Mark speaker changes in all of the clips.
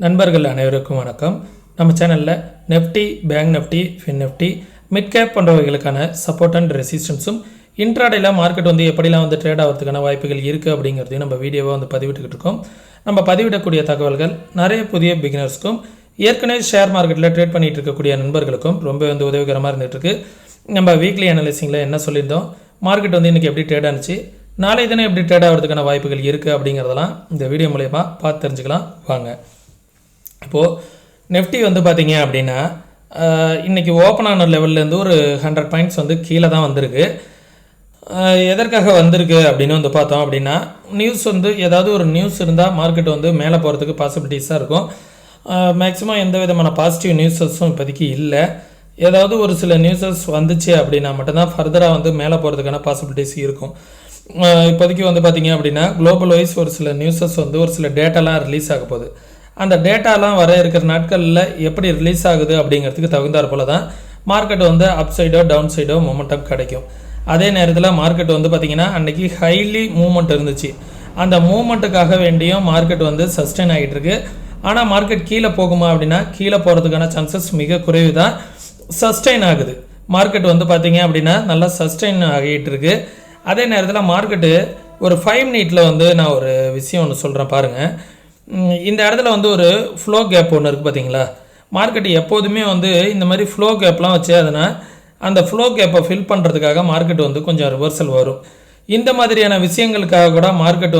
Speaker 1: நண்பர்கள் அனைவருக்கும் வணக்கம். நம்ம சேனலில் nifty, bank nifty, fin nifty, mid cap போன்றவைகளுக்கான சப்போர்ட் அண்ட் ரெசிஸ்டன்ஸும் இன்ட்ராடேல மார்க்கெட் எப்படிலாம் ட்ரேட் ஆகிறதுக்கான வாய்ப்புகள் இருக்குது அப்படிங்கிறதையும் நம்ம வீடியோவை பதிவிட்டுக்கிட்டு இருக்கோம். நம்ம பதிவிடக்கூடிய தகவல்கள் நிறைய புதிய பிகினர்ஸ்க்கும் ஏற்கனவே ஷேர் மார்க்கெட்டில் ட்ரேட் பண்ணிகிட்டு இருக்கக்கூடிய நண்பர்களுக்கும் ரொம்ப உதவிகரமாக இருந்துகிட்ருக்கு. நம்ம வீக்லி அனலைசிங்கில் என்ன சொல்லியிருந்தோம், மார்க்கெட் இன்றைக்கி எப்படி ட்ரேட் ஆனிச்சு, நாளை தினம் எப்படி ட்ரேட் ஆகிறதுக்கான வாய்ப்புகள் இருக்குது அப்படிங்கிறதெல்லாம் இந்த வீடியோ மூலயமா பார்த்து தெரிஞ்சுக்கலாம் வாங்க. இப்போது நெஃப்டி பார்த்தீங்க அப்படின்னா இன்றைக்கி ஓப்பன் ஆன லெவல்லேருந்து ஒரு 100 பாயிண்ட்ஸ் கீழே தான் வந்திருக்கு. எதற்காக வந்திருக்கு அப்படின்னு பார்த்தோம் அப்படின்னா, நியூஸ் ஏதாவது ஒரு நியூஸ் இருந்தால் மார்க்கெட் மேலே போகிறதுக்கு பாசிபிலிட்டிஸாக இருக்கும். மேக்ஸிமம் எந்த விதமான பாசிட்டிவ் நியூஸஸும் இப்போதைக்கு இல்லை. ஏதாவது ஒரு சில நியூஸஸ் வந்துச்சு அப்படின்னா மட்டும்தான் ஃபர்தராக மேலே போகிறதுக்கான பாசிபிலிட்டிஸ் இருக்கும். இப்போதைக்கு பார்த்தீங்க அப்படின்னா குளோபல் வைஸ் ஒரு சில நியூஸஸ் ஒரு சில டேட்டாலாம் ரிலீஸ் ஆக போகுது. அந்த டேட்டாலாம் வர இருக்கிற நாட்களில் எப்படி ரிலீஸ் ஆகுது அப்படிங்கிறதுக்கு தகுந்தாற் போல தான் மார்க்கெட் அப் சைடோ டவுன் சைடோ மொமெண்டம் கிடைக்கும். அதே நேரத்தில் மார்க்கெட் பார்த்திங்கன்னா அன்றைக்கி ஹைலி மூவ்மெண்ட் இருந்துச்சு. அந்த மூவ்மெண்ட்டுக்காக வேண்டியும் மார்க்கெட் சஸ்டெயின் ஆகிட்டு இருக்கு. ஆனால் மார்க்கெட் கீழே போகுமா அப்படின்னா கீழே போகிறதுக்கான சான்சஸ் மிக குறைவு தான். சஸ்டெயின் ஆகுது மார்க்கெட் பார்த்திங்க அப்படின்னா நல்லா சஸ்டெயின் ஆகிட்டு இருக்கு. அதே நேரத்தில் மார்க்கெட்டு ஒரு 5 மினிட்டில் நான் ஒரு விஷயம் ஒன்று சொல்கிறேன் பாருங்கள். இந்த இடத்துல ஒரு ஃப்ளோ கேப் ஒன்று இருக்குது பார்த்தீங்களா. மார்க்கெட் எப்போதுமே இந்த மாதிரி ஃப்ளோ கேப்லாம் வச்சு அதனால் அந்த ஃப்ளோ கேப்பை ஃபில் பண்ணுறதுக்காக மார்க்கெட் கொஞ்சம் ரிவர்சல் வரும். இந்த மாதிரியான விஷயங்களுக்காக கூட மார்க்கெட்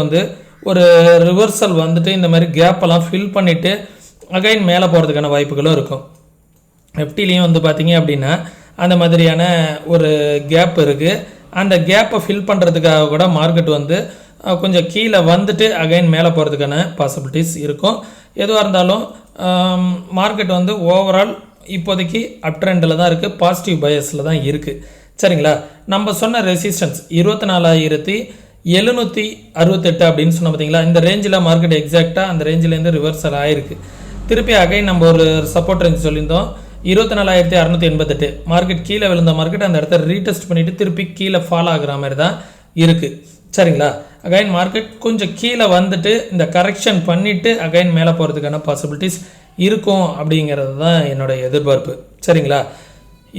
Speaker 1: ஒரு ரிவர்சல் இந்த மாதிரி கேப்பெல்லாம் ஃபில் பண்ணிவிட்டு அகைன் மேலே போகிறதுக்கான வாய்ப்புகளும் இருக்கும். நிஃப்டிலையும் பார்த்தீங்க அப்படின்னா அந்த மாதிரியான ஒரு கேப் இருக்குது. அந்த கேப்பை ஃபில் பண்ணுறதுக்காக கூட மார்க்கெட் கொஞ்சம் கீழே அகைன் மேலே போகிறதுக்கான பாசிபிலிட்டிஸ் இருக்கும். எதுவாக இருந்தாலும் மார்க்கெட் ஓவரால் இப்போதைக்கு அப் ட்ரெண்டில் தான் இருக்குது, பாசிட்டிவ் பயஸில் தான் இருக்குது. சரிங்களா. நம்ம சொன்ன ரெசிஸ்டன்ஸ் 24,768 அப்படின்னு சொன்ன பார்த்தீங்களா. இந்த ரேஞ்சில் மார்க்கெட் எக்ஸாக்டாக அந்த ரேஞ்சிலேருந்து ரிவர்சல் ஆகிருக்கு. திருப்பி அகைன் நம்ம ஒரு சப்போர்ட் ரேஞ்ச் சொல்லியிருந்தோம் 24,688. மார்க்கெட் கீழே விழுந்த மார்க்கெட் அந்த இடத்த ரீடெஸ்ட் பண்ணிவிட்டு திருப்பி கீழே ஃபால் ஆகுற மாதிரி தான் இருக்குது. சரிங்களா. அகைன் மார்க்கெட் கொஞ்சம் கீழே இந்த கரெக்ஷன் பண்ணிவிட்டு அகைன் மேலே போகிறதுக்கான பாசிபிலிட்டிஸ் இருக்கும் அப்படிங்கிறது தான் என்னோடய எதிர்பார்ப்பு. சரிங்களா.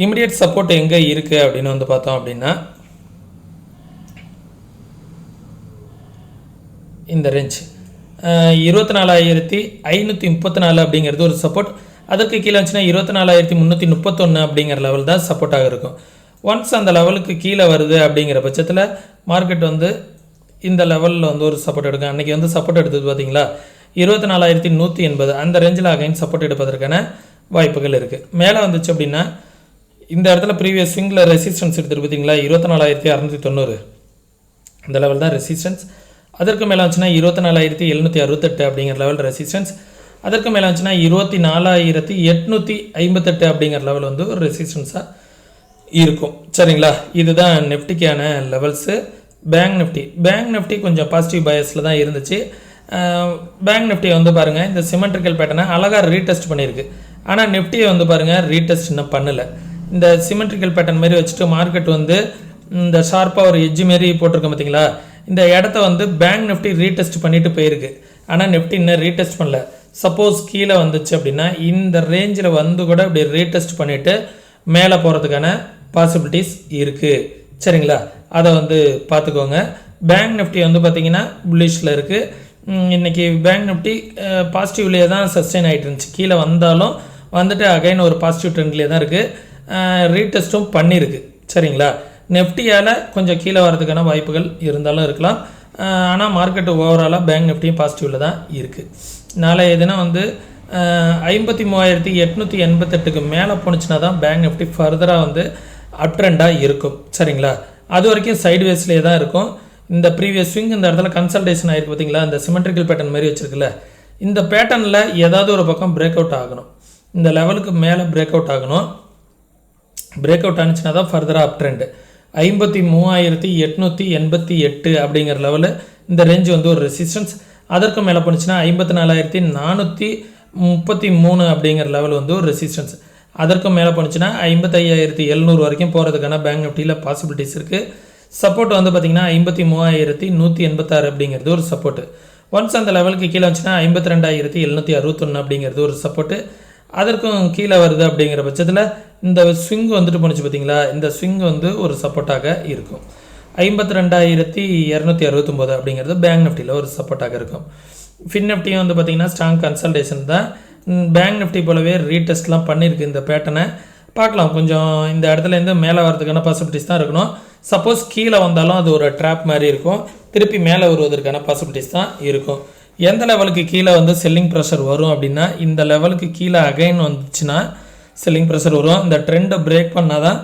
Speaker 1: இமிடியட் சப்போர்ட் எங்கே இருக்குது அப்படின்னு பார்த்தோம் அப்படின்னா இந்த ரேஞ்ச் 24,534 அப்படிங்கிறது ஒரு சப்போர்ட். அதற்கு கீழே வந்துச்சுன்னா 24,331 அப்படிங்கிற லெவல் தான் சப்போர்ட்டாக இருக்கும். ஒன்ஸ் அந்த லெவலுக்கு கீழே வருது அப்படிங்கிற பட்சத்தில் மார்க்கெட் இந்த லெவலில் ஒரு சப்போர்ட் எடுக்கும். அன்றைக்கி சப்போர்ட் எடுத்தது பார்த்தீங்களா 24,180 அந்த ரேஞ்சில் அகைன் சப்போர்ட் எடுப்பதற்கான வாய்ப்புகள் இருக்குது. மேலே வந்துச்சு அப்படின்னா இந்த இடத்துல ப்ரீவியஸ் ஸ்விங்கில் ரெசிஸ்டன்ஸ் எடுத்துகிட்டு பார்த்தீங்களா 24,690 அந்த லெவல் தான் ரெசிஸ்டன்ஸ். அதற்கு மேலே வந்துச்சுன்னா 24,768 அப்படிங்கிற லெவல் ரெசிஸ்டன்ஸ். அதற்கு மேலே வந்துச்சுன்னா 24,858 அப்படிங்கிற லெவல் ஒரு ரெசிஸ்டன்ஸாக இருக்கும். சரிங்களா. இதுதான் நிஃப்டிக்கான லெவல்ஸு. பேங்க் நிஃப்டி கொஞ்சம் பாசிட்டிவ் பயஸில் தான் இருந்துச்சு. பேங்க் நிஃப்டி பாருங்கள் இந்த சிமெட்ரிக்கல் பேட்டர்னை அழகாக ரீடெஸ்ட் பண்ணியிருக்கு. ஆனால் நிஃப்டியை பாருங்கள் ரீடெஸ்ட் இன்னும் பண்ணலை. இந்த சிமெட்ரிக்கல் பேட்டர்ன் மாரி வச்சுட்டு மார்க்கெட் இந்த ஷார்ப்பாக ஒரு எட்ஜ் மாரி போட்டிருக்கோம் பார்த்தீங்களா. இந்த இடத்த பேங்க் நிஃப்டி ரீடெஸ்ட் பண்ணிட்டு போயிருக்கு. ஆனால் நிஃப்டி இன்னும் ரீடெஸ்ட் பண்ணல. சப்போஸ் கீழே வந்துச்சு அப்படின்னா இந்த ரேஞ்சில் கூட இப்படி ரீடெஸ்ட் பண்ணிவிட்டு மேலே போகிறதுக்கான பாசிபிலிட்டிஸ் இருக்குது. சரிங்களா. அதை பார்த்துக்கோங்க. பேங்க் நிஃப்டி பார்த்தீங்கன்னா புல்லிஷில் இருக்குது. இன்றைக்கி பேங்க் நிஃப்டி பாசிட்டிவ்லேயே தான் சஸ்டெயின் ஆகிட்டு இருந்துச்சு. கீழே வந்தாலும் அகைன் ஒரு பாசிட்டிவ் ட்ரெண்ட்லேயே தான் இருக்குது. ரீடெஸ்ட்டும் பண்ணியிருக்கு. சரிங்களா. நிஃப்டியால் கொஞ்சம் கீழே வரதுக்கான வாய்ப்புகள் இருந்தாலும் இருக்கலாம். ஆனால் மார்க்கெட்டு ஓவராலாக பேங்க் நிஃப்டியும் பாசிட்டிவில் தான் இருக்குது. நாளைய தினம் 53,888 மேலே போணுச்சுன்னா தான் பேங்க் நிஃப்டி ஃபர்தராக அப் ட்ரெண்டாக இருக்கும். சரிங்களா. அது வரைக்கும் சைட்வேஸ்லேயே தான் இருக்கும். இந்த ப்ரீவியஸ் ஸ்விங் இந்த இடத்துல கன்சல்டேஷன் ஆகிருக்கு பார்த்தீங்களா. இந்த சிமெட்ரிக்கல் பேட்டர்ன் மாதிரி வச்சுருக்குல்ல, இந்த பேட்டர்னில் ஏதாவது ஒரு பக்கம் பிரேக் அவுட் ஆகணும். இந்த லெவலுக்கு மேலே பிரேக் அவுட் ஆகணும். பிரேக் அவுட் ஆனிச்சுன்னா தான் ஃபர்தராக அப் ட்ரெண்டு. 53,888 அப்படிங்கிற லெவலு இந்த ரேஞ்சு ஒரு ரெசிஸ்டன்ஸ். அதற்கு மேலே போணுச்சுன்னா 54,433 அப்படிங்கிற லெவல் ஒரு ரெசிஸ்டன்ஸ். அதற்கும் மேலே போணுச்சுன்னா 55,700 வரைக்கும் போகிறதுக்கான பேங்க் நிஃப்டியில் பாசிபிலிட்டிஸ் இருக்குது. சப்போர்ட் பார்த்திங்கன்னா 53,186 அப்படிங்கிறது ஒரு சப்போர்ட்டு. ஒன்ஸ் அந்த லெவலுக்கு கீழே வந்துச்சுன்னா 52,761 அப்படிங்கிறது ஒரு சப்போர்ட்டு. அதற்கும் கீழே வருது அப்படிங்கிற பட்சத்தில் இந்த ஸ்விங் வந்துட்டு போணுச்சு பார்த்தீங்களா, இந்த ஸ்விங் வந்து ஒரு சப்போர்ட்டாக இருக்கும். 52,269 அப்படிங்கிறது பேங்க் நிஃப்டியில் ஒரு சப்போர்ட்டாக இருக்கும். ஃபின் நிஃப்டியும் வந்து பார்த்திங்கன்னா ஸ்ட்ராங் கன்சல்டேஷன் தான். பேங்க் நிஃப்டி போலவே ரீடெஸ்ட்லாம் பண்ணியிருக்கு இந்த பேட்டர்னை. பார்க்கலாம், கொஞ்சம் இந்த இடத்துலேருந்து மேலே வரதுக்கான பாசிபிலிட்டிஸ் தான் இருக்கணும். சப்போஸ் கீழே வந்தாலும் அது ஒரு ட்ராப் மாதிரி இருக்கும், திருப்பி மேலே வருவதற்கான பாசிபிலிட்டிஸ் தான் இருக்கும். எந்த லெவலுக்கு கீழே வந்து செல்லிங் ப்ரெஷர் வரும் அப்படின்னா, இந்த லெவலுக்கு கீழே அகைன் வந்துச்சுன்னா செல்லிங் ப்ரெஷர் வரும். இந்த ட்ரெண்டை பிரேக் பண்ணால் தான்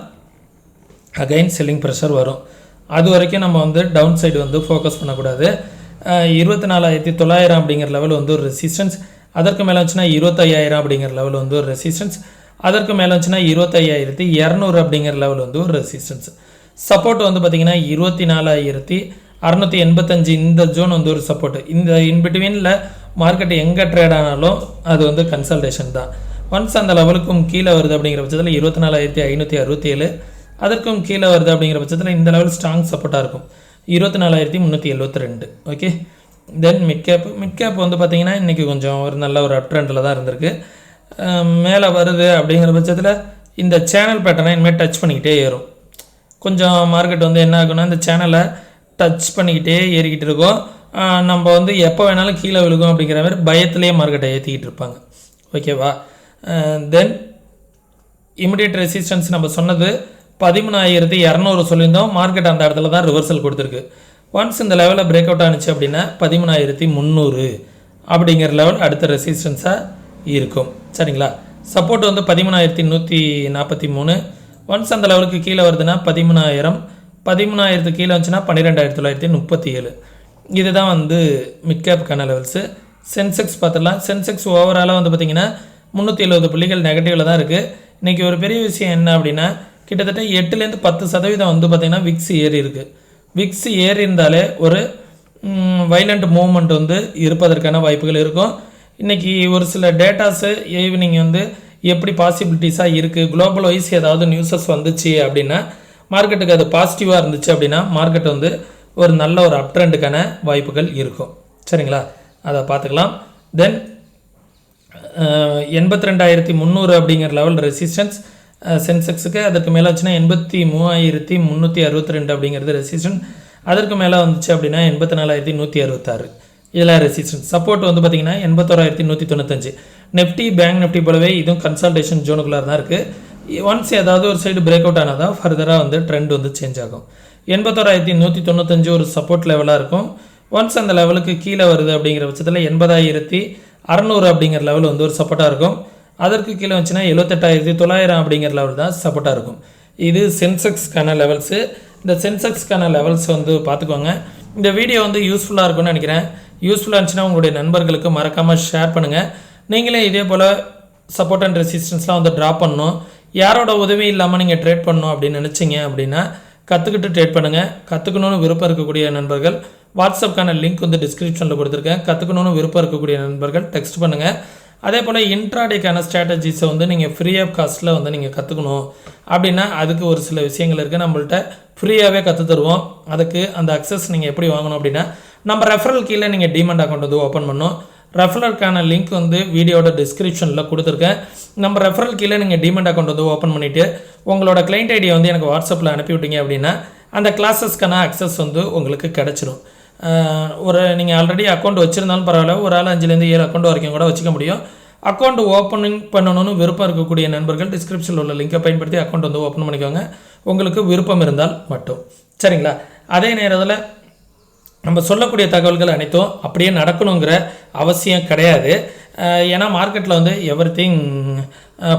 Speaker 1: அகைன் செல்லிங் ப்ரெஷர் வரும். அது வரைக்கும் நம்ம வந்து டவுன் சைடு வந்து ஃபோக்கஸ் பண்ணக்கூடாது. 24,900 அப்படிங்கிற லெவல் வந்து ஒரு ரெசிஸ்டன்ஸ். அதற்கு மேலே வந்துச்சுன்னா 25,000 அப்படிங்கிற லெவல் வந்து ஒரு ரெசிஸ்டன்ஸ். அதற்கு மேலே வந்துச்சுன்னா 25,200 அப்படிங்கிற லெவல் வந்து ஒரு ரெசிஸ்டன்ஸ். சப்போர்ட் வந்து பார்த்திங்கன்னா 24,685 இந்த ஜோன் வந்து ஒரு சப்போர்ட். இந்த இன்பிட்வீனில் மார்க்கெட் எங்கே ட்ரேட் ஆனாலும் அது வந்து கன்சல்டேஷன் தான். ஒன்ஸ் அந்த லெவலுக்கும் கீழே வருது அப்படிங்கிற பட்சத்தில் 24,567, அதற்கும் கீழே வருது அப்படிங்கிற பட்சத்தில் இந்த லெவல் ஸ்ட்ராங் சப்போர்ட்டாக இருக்கும் 24,372. ஓகே, தென் மிட் கேப் வந்து பார்த்திங்கன்னா இன்றைக்கி கொஞ்சம் ஒரு நல்ல ஒரு அப் ட்ரெண்டில் தான் இருந்திருக்கு. மேலே வருது அப்படிங்கிற பட்சத்தில் இந்த சேனல் பேட்டர்னை இனிமேல் டச் பண்ணிக்கிட்டே ஏறும். கொஞ்சம் மார்க்கெட் வந்து என்ன ஆகுன்னா, இந்த சேனலை டச் பண்ணிக்கிட்டே ஏறிக்கிட்டு இருக்கோம். நம்ம வந்து எப்போ வேணாலும் கீழே விழுகும் அப்படிங்கிற மாதிரி பயத்திலே மார்க்கெட்டை ஏற்றிக்கிட்டு இருப்பாங்க. ஓகேவா? தென் இமிடியேட் ரெசிஸ்டன்ஸ் நம்ம சொன்னது 13,200 சொல்லியிருந்தோம். மார்க்கெட் அந்த இடத்துல தான் ரிவர்சல் கொடுத்துருக்கு. ஒன்ஸ் இந்த லெவலில் பிரேக் அவுட் ஆனிச்சு அப்படின்னா 13,300 அப்படிங்கிற லெவல் அடுத்த ரெசிஸ்டன்ஸாக இருக்கும். சரிங்களா? சப்போர்ட் வந்து 13,143. ஒன்ஸ் அந்த லெவலுக்கு கீழே வருதுன்னா 13,000 கீழே வந்துச்சுன்னா 12,937. இதுதான் வந்து மிட் கேப்புக்கான லெவல்ஸு. சென்செக்ஸ் பார்த்துடலாம். சென்செக்ஸ் ஓவராலாக வந்து பார்த்திங்கன்னா 370 புள்ளிகள் நெகட்டிவில் தான் இருக்குது. இன்றைக்கி ஒரு பெரிய விஷயம் என்ன அப்படின்னா, கிட்டத்தட்ட 8லேருந்து 10% வந்து பார்த்திங்கன்னா விக்ஸ் ஏறி இருக்குது. விக்ஸ் ஏறி இருந்தாலே ஒரு வைலண்ட் மூவ்மெண்ட் வந்து இருப்பதற்கான வாய்ப்புகள் இருக்கும். இன்றைக்கி ஒரு சில டேட்டாஸு ஈவினிங் வந்து எப்படி பாசிபிலிட்டிஸாக இருக்குது, குளோபல் வைஸ் ஏதாவது நியூஸஸ் வந்துச்சு அப்படின்னா மார்க்கெட்டுக்கு அது பாசிட்டிவாக இருந்துச்சு அப்படின்னா மார்க்கெட் வந்து ஒரு நல்ல ஒரு அப் ட்ரெண்டுக்கான வாய்ப்புகள் இருக்கும். சரிங்களா? அதை பார்த்துக்கலாம். தென் 82,300 அப்படிங்கிற லெவல் ரெசிஸ்டன்ஸ் சென்செக்ஸுக்கு. அதற்கு மேலே வச்சுன்னா 83,362 அப்படிங்கிறது ரெசிஸ்டன்ஸ். அதற்கு மேலே வந்துச்சு அப்படின்னா 84,166 இதெல்லாம் ரெசிஸ்டன்ஸ். சப்போர்ட் வந்து பார்த்திங்கன்னா 81,195. நிஃப்டி பேங்க் நிஃப்டி போலவே இதுவும் கன்சல்டேஷன் ஜோனுக்குள்ளே தான் இருக்குது. ஒன்ஸ் ஏதாவது ஒரு சைடு பிரேக் அவுட் ஆனால் தான் ஃபர்தராக வந்து ட்ரெண்ட் வந்து சேஞ்ச் ஆகும். 81,195 ஒரு சப்போர்ட் லெவலாக இருக்கும். ஒன்ஸ் அந்த லெவலுக்கு கீழே வருது அப்படிங்கிற பட்சத்தில் 80,600 அப்படிங்கிற லெவல் வந்து ஒரு சப்போர்ட்டாக இருக்கும். அதற்கு கீழே வந்துச்சுன்னா 78,900 அப்படிங்கிற லெவல் தான் சப்போர்ட்டாக இருக்கும். இது சென்செக்ஸ்க்கான லெவல்ஸு. இந்த சென்செக்ஸ்க்கான லெவல்ஸ் வந்து பார்த்துக்கோங்க. இந்த வீடியோ வந்து யூஸ்ஃபுல்லாக இருக்கும்னு நினைக்கிறேன். யூஸ்ஃபுல்லாக இருந்துச்சுன்னா உங்களுடைய நண்பர்களுக்கு மறக்காமல் ஷேர் பண்ணுங்கள். நீங்களே இதே போல் சப்போர்ட் அண்ட் ரெசிஸ்டன்ஸ்லாம் வந்து ட்ராப் பண்ணணும், யாரோட உதவி இல்லாமல் நீங்கள் ட்ரேட் பண்ணணும் அப்படின்னு நினச்சிங்க அப்படின்னா கற்றுக்கிட்டு ட்ரேட் பண்ணுங்கள். கற்றுக்கணுன்னு விருப்பம் இருக்கக்கூடிய நண்பர்கள் வாட்ஸ்அப்க்கான லிங்க் வந்து டிஸ்கிரிப்ஷனில் கொடுத்துருக்கேன். கற்றுக்கணுன்னு விருப்பம் இருக்கக்கூடிய நண்பர்கள் டெக்ஸ்ட் பண்ணுங்கள். அதே போல் இன்ட்ராடேக்கான ஸ்ட்ராட்டஜிஸை வந்து நீங்கள் ஃப்ரீ ஆஃப் காஸ்ட்டில் வந்து நீங்கள் கற்றுக்கணும் அப்படின்னா அதுக்கு ஒரு சில விஷயங்கள் இருக்குது. நம்மள்ட்ட ஃப்ரீயாகவே கற்று தருவோம். அதுக்கு அந்த அக்சஸ் நீங்கள் எப்படி வாங்கணும் அப்படின்னா, நம்ம ரெஃபரல் கீழே நீங்கள் டிமெண்ட் அக்கௌண்ட் வந்து ஓப்பன் பண்ணணும். ரெஃபரலுக்கான லிங்க் வந்து வீடியோட டிஸ்கிரிப்ஷனில் கொடுத்துருக்கேன். நம்ம ரெஃபரல் கீழே நீங்கள் டிமெண்ட் அக்கௌண்ட் வந்து ஓப்பன் பண்ணிவிட்டு உங்களோட கிளைண்ட் ஐடியை வந்து எனக்கு வாட்ஸ்அப்பில் அனுப்பிவிட்டீங்க அப்படின்னா அந்த கிளாஸஸ்க்கான அக்சஸ் வந்து உங்களுக்கு கிடச்சிரும். ஒரு நீங்கள் ஆல்ரெடி அக்கௌண்ட் வச்சுருந்தாலும் பரவாயில்ல, ஒரு ஆள் 5லேருந்து 7 அக்கௌண்ட் வரைக்கும் கூட வச்சுக்க முடியும். அக்கௌண்ட் ஓப்பனிங் பண்ணணும்னு விருப்பம் இருக்கக்கூடிய நண்பர்கள் டிஸ்கிரிப்ஷனில் உள்ள லிங்கை பயன்படுத்தி அக்கௌண்ட் வந்து ஓப்பன் பண்ணிக்கோங்க, உங்களுக்கு விருப்பம் இருந்தால் மட்டும். சரிங்களா? அதே நேரத்தில் நம்ம சொல்லக்கூடிய தகவல்கள் அனைத்தும் அப்படியே நடக்கணுங்கிற அவசியம் கிடையாது. ஏன்னா மார்க்கெட்டில் வந்து எவ்ரிதிங்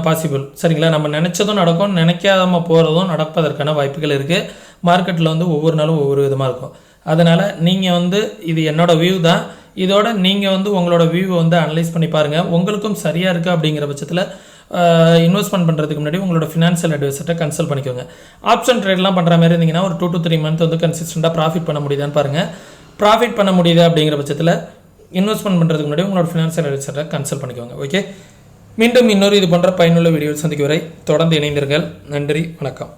Speaker 1: பாசிபிள். சரிங்களா? நம்ம நினச்சதும் நடக்கும், நினைக்காம போகிறதும் நடப்பதற்கான வாய்ப்புகள் இருக்குது. மார்க்கெட்டில் வந்து ஒவ்வொரு நாளும் ஒவ்வொரு விதமாக இருக்கும். அதனால் நீங்கள் வந்து இது என்னோடய வியூ தான், இதோட நீங்கள் வந்து உங்களோட வியூவை வந்து அனலைஸ் பண்ணி பாருங்கள். உங்களுக்கும் சரியாக இருக்குது அப்படிங்கிற பட்சத்தில் இன்வெஸ்ட்மெண்ட் பண்ணுறதுக்கு முன்னாடி உங்களோட ஃபினான்ஷியல் அட்வைசர்கிட்ட கன்சல்ட் பண்ணிக்கோங்க. ஆப்ஷன் ட்ரேட்லாம் பண்ணுற மாதிரி இருந்தீங்கன்னா ஒரு 2 to 3 மந்த் வந்து கன்சிஸ்டண்ட்டாக ப்ராஃபிட் பண்ண முடியுதான்னு பாருங்கள். ப்ராஃபிட் பண்ண முடியுது அப்படிங்கிற பட்சத்தில் இன்வெஸ்ட்மெண்ட் பண்ணுறதுக்கு முன்னாடி உங்களோட ஃபினான்ஷியல் அட்வைசர்கிட்ட கன்சல்ட் பண்ணிக்கோங்க. ஓகே, மீண்டும் இன்னொரு இது போன்ற பயனுள்ள வீடியோ சந்திக்கும் வரை தொடர்ந்து இணைந்தீர்கள். நன்றி, வணக்கம்.